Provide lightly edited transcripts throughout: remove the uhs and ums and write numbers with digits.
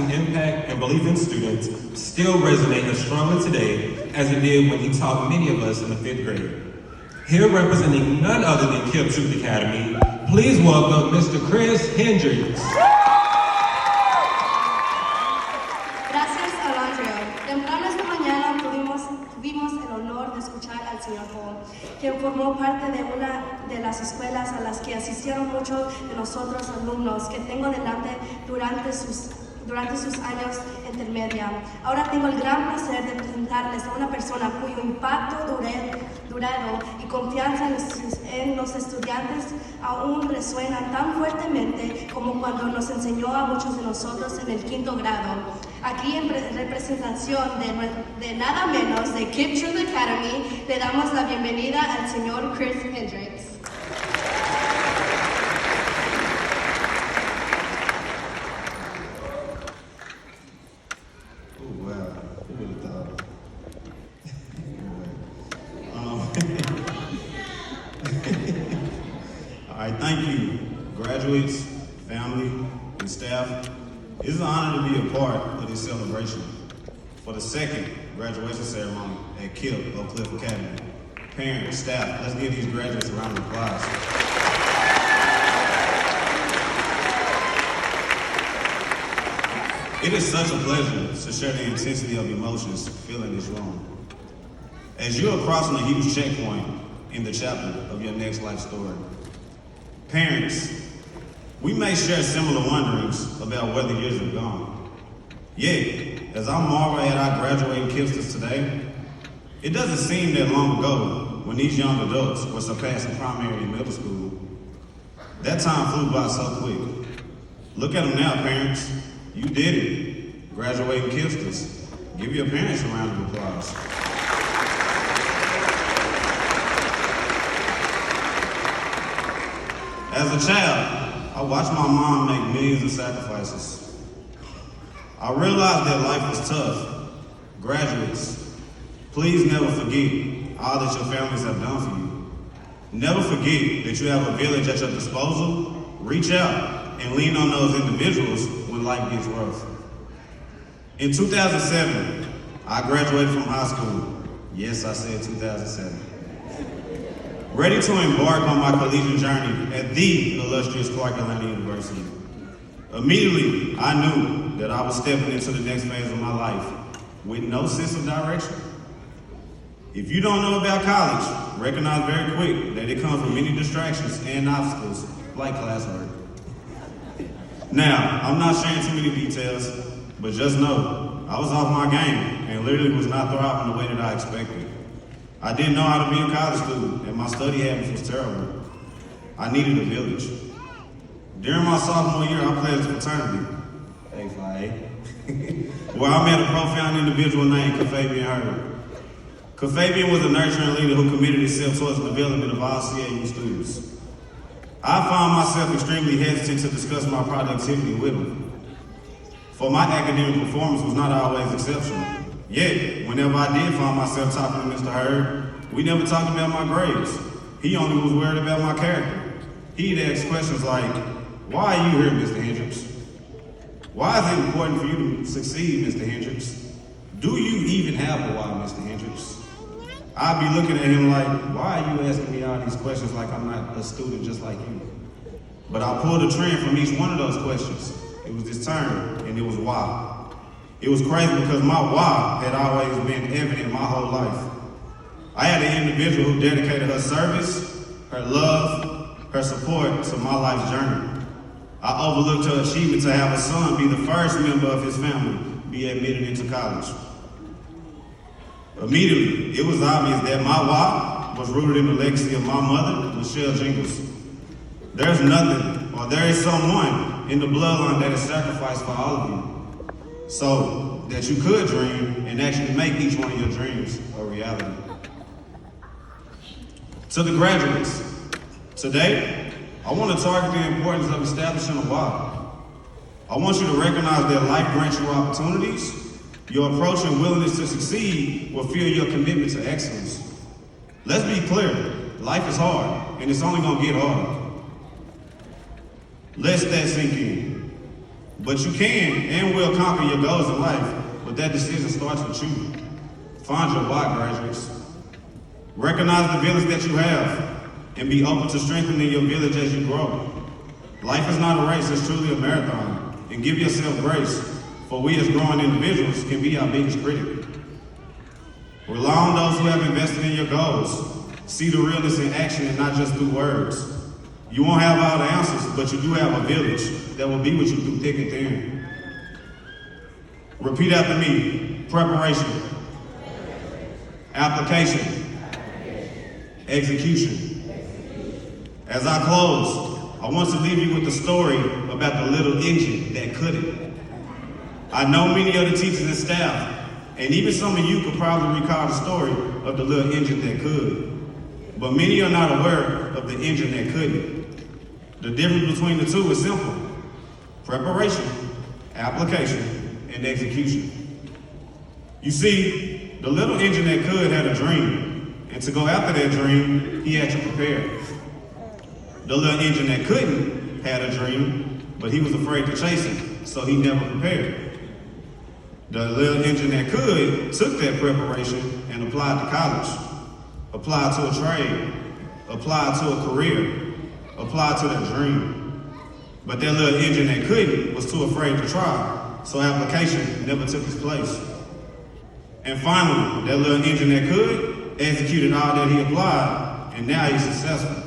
lasting impact and belief in students still resonate as strongly today as it did when he taught many of us in the 5th grade. Here representing none other than KIPP Truth Academy, please welcome Mr. Chris Hendricks. Gracias, Alondrio. Temprano esta mañana tuvimos el honor de escuchar al señor Hall, quien formó parte de una de las escuelas a las que asistieron muchos de nosotros alumnos que tengo delante durante sus años intermedia. Ahora tengo el gran placer de presentarles a una persona cuyo impacto duradero y confianza en los estudiantes aún resuenan tan fuertemente como cuando nos enseñó a muchos de nosotros en el 5º grado. Aquí en representación de nada menos de KIPP Truth Academy, le damos la bienvenida al señor Chris Hendricks. All right, thank you, graduates, family, and staff. It's an honor to be a part of this celebration for the 2nd graduation ceremony at KIPP Oak Cliff Academy. Parents, staff, let's give these graduates a round of applause. It is such a pleasure to share the intensity of emotions filling this room. As you are crossing a huge checkpoint in the chapter of your next life story. Parents, we may share similar wonderings about where the years have gone. Yet, as I marvel at our graduating KIPPsters today, it doesn't seem that long ago when these young adults were surpassing primary and middle school. That time flew by so quick. Look at them now, parents. You did it. Graduating KIPPsters. Give your parents a round of applause. As a child, I watched my mom make millions of sacrifices. I realized that life was tough. Graduates, please never forget all that your families have done for you. Never forget that you have a village at your disposal. Reach out and lean on those individuals when life gets rough. In 2007, I graduated from high school. Yes, I said 2007. Ready to embark on my collegiate journey at the illustrious Clark Atlanta University. Immediately, I knew that I was stepping into the next phase of my life with no sense of direction. If you don't know about college, recognize very quick that it comes with many distractions and obstacles, like classwork. Now, I'm not sharing too many details, but just know, I was off my game and literally was not thriving the way that I expected. I didn't know how to be a college student, and my study habits was terrible. I needed a village. During my sophomore year, I pledged a fraternity, where I met a profound individual named KOCA Hurd. KOCA was a nurturing leader who committed himself towards the development of all CAU students. I found myself extremely hesitant to discuss my productivity with him, for my academic performance was not always exceptional. Yet, whenever I did find myself talking to Mr. Hurd, we never talked about my grades. He only was worried about my character. He'd ask questions like, why are you here, Mr. Hendricks? Why is it important for you to succeed, Mr. Hendricks? Do you even have a why, Mr. Hendricks? I'd be looking at him like, why are you asking me all these questions like I'm not a student just like you? But I pulled a trend from each one of those questions. It was this term, and it was why. It was crazy because my why had always been evident my whole life. I had an individual who dedicated her service, her love, her support to my life's journey. I overlooked her achievement to have a son be the first member of his family be admitted into college. Immediately, it was obvious that my why was rooted in the legacy of my mother, Michelle Jingles. There's nothing, or there is someone in the bloodline that is sacrificed for all of you, so that you could dream and actually make each one of your dreams a reality. To the graduates, today, I want to target the importance of establishing a why. I want you to recognize that life grants you opportunities. Your approach and willingness to succeed will fuel your commitment to excellence. Let's be clear, life is hard, and it's only gonna get harder. Let that sink in. But you can and will conquer your goals in life, but that decision starts with you. Find your why, graduates. Recognize the village that you have and be open to strengthening your village as you grow. Life is not a race, it's truly a marathon. And give yourself grace, for we as growing individuals can be our biggest critic. Rely on those who have invested in your goals. See the realness in action and not just through words. You won't have all the answers, but you do have a village that will be with you through thick and thin. Repeat after me. Preparation. Application. Execution. As I close, I want to leave you with the story about the little engine that couldn't. I know many of the teachers and staff, and even some of you could probably recall the story of the little engine that could. But many are not aware of the engine that couldn't. The difference between the two is simple. Preparation, application, and execution. You see, the little engine that could had a dream, and to go after that dream, he had to prepare. The little engine that couldn't had a dream, but he was afraid to chase it, so he never prepared. The little engine that could took that preparation and applied to college, applied to a trade, applied to a career, applied to that dream. But that little engine that couldn't was too afraid to try, so application never took its place. And finally, that little engine that could executed all that he applied, and now he's successful.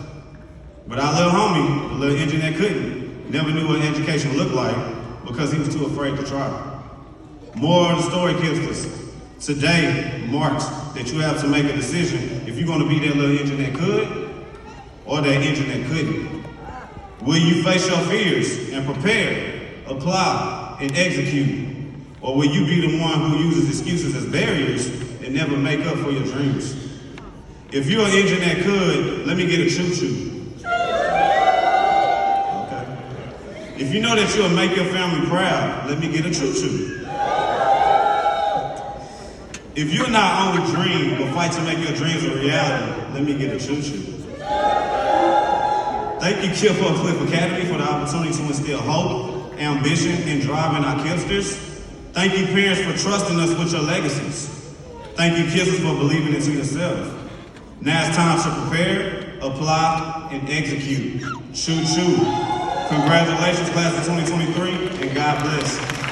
But our little homie, the little engine that couldn't, never knew what education looked like because he was too afraid to try. More of the story, Kipsters. Today marks that you have to make a decision if you're going to be that little engine that could or that engine that couldn't. Will you face your fears and prepare, apply, and execute? Or will you be the one who uses excuses as barriers and never make up for your dreams? If you're an engine that could, let me get a choo-choo. Okay. If you know that you'll make your family proud, let me get a choo-choo. If you're not only dream, but fight to make your dreams a reality, let me get a choo-choo. Thank you, Kip Cliff Academy, for the opportunity to instill hope, ambition, and drive in our Kipsters. Thank you, parents, for trusting us with your legacies. Thank you, Kipsters, for believing into yourself. Now it's time to prepare, apply, and execute. Choo-choo. Congratulations, class of 2023, and God bless.